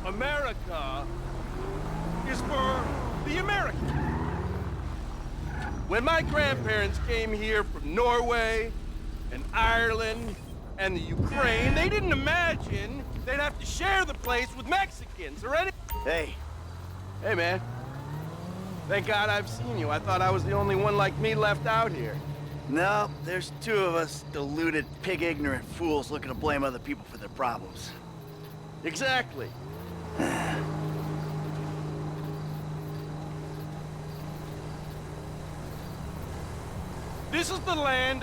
America is for the Americans. When my grandparents came here from Norway and Ireland and the Ukraine, they didn't imagine they'd have to share the place with Mexicans or any... Hey. Hey, man. Thank God I've seen you. I thought I was the only one like me left out here. No, there's two of us deluded, pig-ignorant fools looking to blame other people for their problems. Exactly. This is the land